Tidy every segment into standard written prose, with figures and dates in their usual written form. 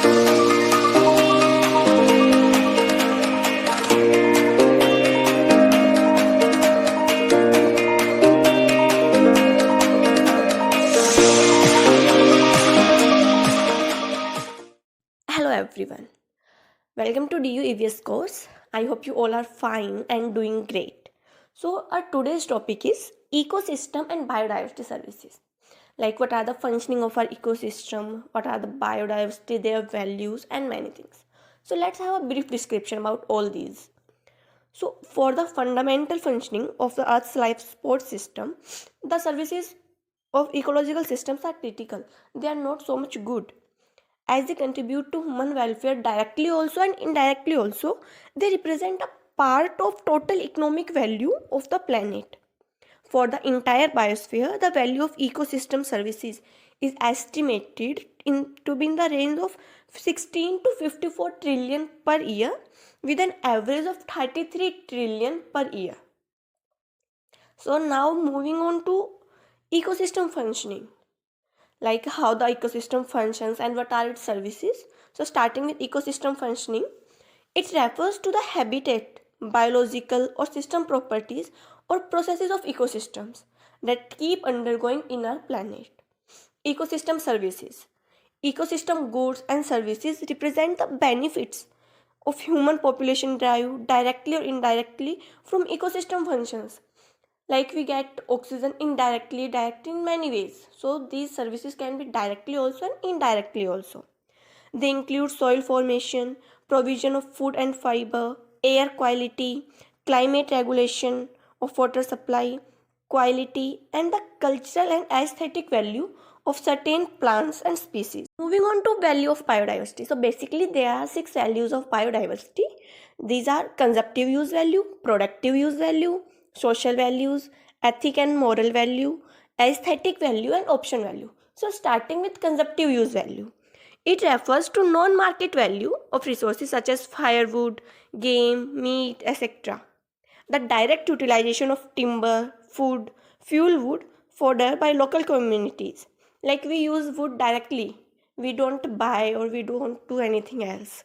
Hello everyone, welcome to DU EVS course. I hope you all are fine and doing great. So our today's topic is ecosystem and biodiversity services. Like what are the functioning of our ecosystem, what are the biodiversity, their values and many things. So let's have a brief description about all these. So for the fundamental functioning of the Earth's life support system, the services of ecological systems are critical. They are not so much good as they contribute to human welfare directly also and indirectly also. They represent a part of total economic value of the planet. For the entire biosphere, the value of ecosystem services is estimated to be in the range of 16 to 54 trillion per year, with an average of 33 trillion per year. So now moving on to ecosystem functioning, like how the ecosystem functions and what are its services. So starting with ecosystem functioning, it refers to the habitat, biological or system properties or processes of ecosystems that keep undergoing in our planet. Ecosystem services, ecosystem goods and services represent the benefits of human population derived directly or indirectly from ecosystem functions. Like we get oxygen indirectly, directly in many ways. So these services can be directly also and indirectly also. They include soil formation, provision of food and fiber, air quality, climate regulation of water supply, quality, and the cultural and aesthetic value of certain plants and species. Moving on to value of biodiversity. So basically there are 6 values of biodiversity. These are consumptive use value, productive use value, social values, ethic and moral value, aesthetic value and option value. So starting with consumptive use value. It refers to non-market value of resources such as firewood, game, meat, etc. The direct utilization of timber, food, fuel wood, fodder by local communities. Like we use wood directly. We don't buy or we don't do anything else.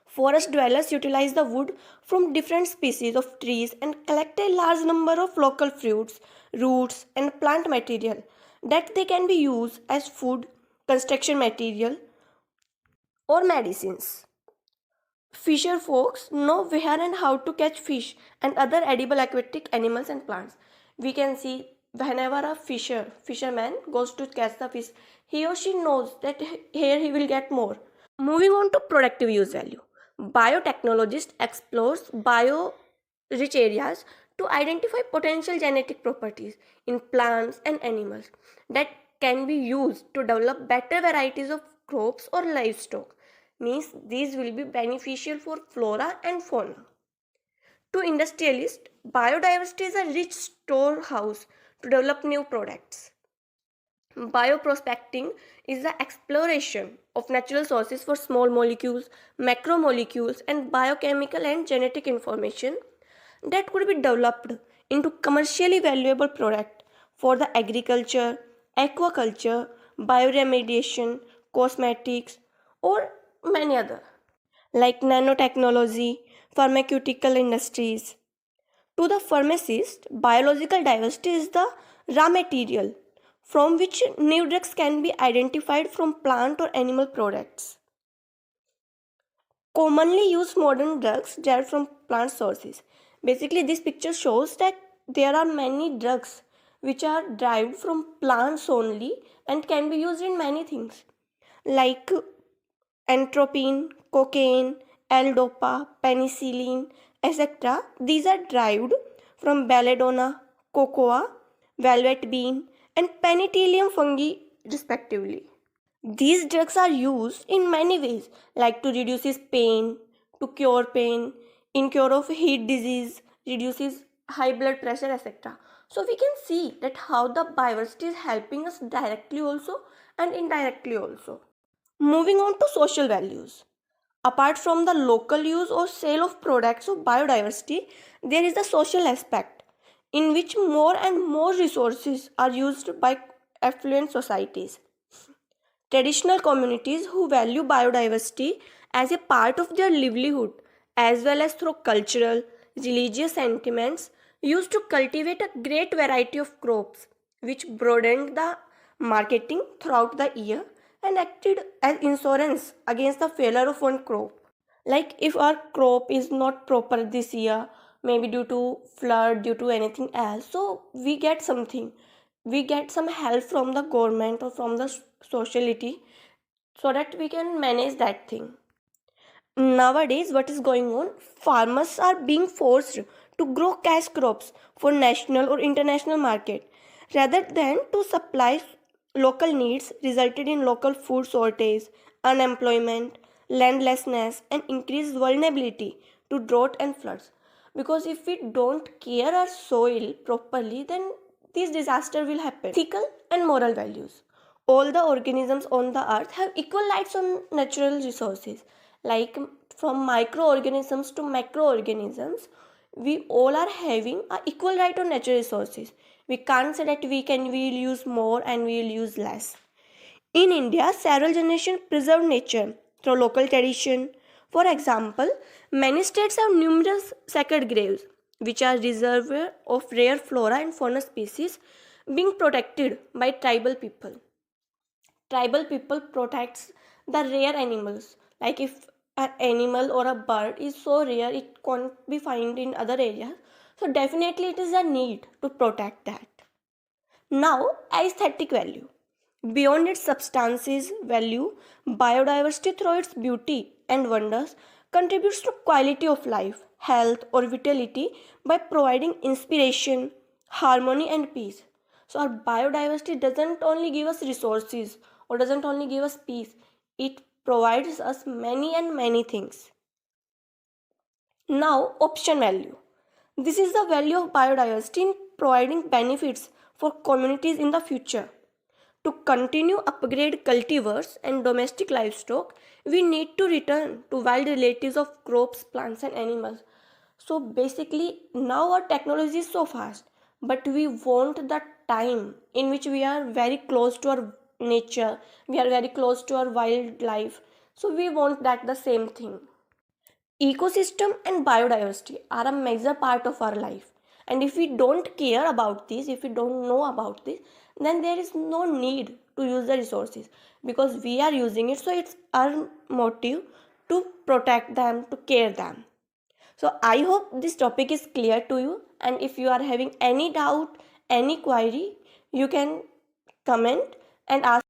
Forest dwellers utilize the wood from different species of trees and collect a large number of local fruits, roots, and plant material that they can be used as food, construction material, or medicines. Fisher folks know where and how to catch fish and other edible aquatic animals and plants. We can see whenever a fisherman goes to catch the fish, he or she knows that here he will get more. Moving on to productive use value. Biotechnologist explores bio-rich areas to identify potential genetic properties in plants and animals that can be used to develop better varieties of crops or livestock. Means these will be beneficial for flora and fauna. To industrialists, biodiversity is a rich storehouse to develop new products. Bioprospecting is the exploration of natural sources for small molecules, macromolecules, and biochemical and genetic information that could be developed into commercially valuable product for the agriculture, aquaculture, bioremediation, cosmetics, or many other, like nanotechnology, pharmaceutical industries. To the pharmacist, biological diversity is the raw material from which new drugs can be identified from plant or animal products. Commonly used modern drugs derived from plant sources. Basically, this picture shows that there are many drugs which are derived from plants only and can be used in many things, like entropine, cocaine, L-dopa, penicillin, etc. These are derived from belladonna, cocoa, velvet bean, and penicillium fungi respectively. These drugs are used in many ways, like to reduces pain, to cure pain, in cure of heat disease, reduces high blood pressure, etc. So we can see that how the biodiversity is helping us directly also and indirectly also. Moving on to social values. Apart from the local use or sale of products of biodiversity, there is the social aspect in which more and more resources are used by affluent societies. Traditional communities who value biodiversity as a part of their livelihood, as well as through cultural, religious sentiments, used to cultivate a great variety of crops, which broadened the marketing throughout the year and acted as insurance against the failure of one crop. Like if our crop is not proper this year, maybe due to flood, due to anything else, so we get something, we get some help from the government or from the sociality, so that we can manage that thing. Nowadays what is going on, farmers are being forced to grow cash crops for national or international market rather than to supply local needs, resulted in local food shortage, unemployment, landlessness, and increased vulnerability to drought and floods. Because if we don't care our soil properly, then this disaster will happen. Ethical and moral values, all the organisms on the earth have equal rights on natural resources. Like from microorganisms to macroorganisms, we all are having a equal right on natural resources. We can't say that we will use more and we will use less. In India, several generations preserve nature through local tradition. For example, many states have numerous sacred graves, which are reservoirs of rare flora and fauna species being protected by tribal people. Tribal people protects the rare animals. Like if an animal or a bird is so rare, it can't be found in other areas. So definitely it is a need to protect that. Now, aesthetic value. Beyond its substances value, biodiversity through its beauty and wonders contributes to quality of life, health or vitality by providing inspiration, harmony and peace. So our biodiversity doesn't only give us resources or doesn't only give us peace, it provides us many and many things. Now, option value. This is the value of biodiversity in providing benefits for communities in the future. To continue upgrade cultivars and domestic livestock, we need to return to wild relatives of crops, plants and animals. So basically now our technology is so fast, but we want the time in which we are very close to our nature, we are very close to our wildlife. So we want that the same thing. Ecosystem and biodiversity are a major part of our life, and if we don't care about this, if we don't know about this, then there is no need to use the resources, because we are using it, so it's our motive to protect them, to care them. So I hope this topic is clear to you, and if you are having any doubt, any query, you can comment and ask.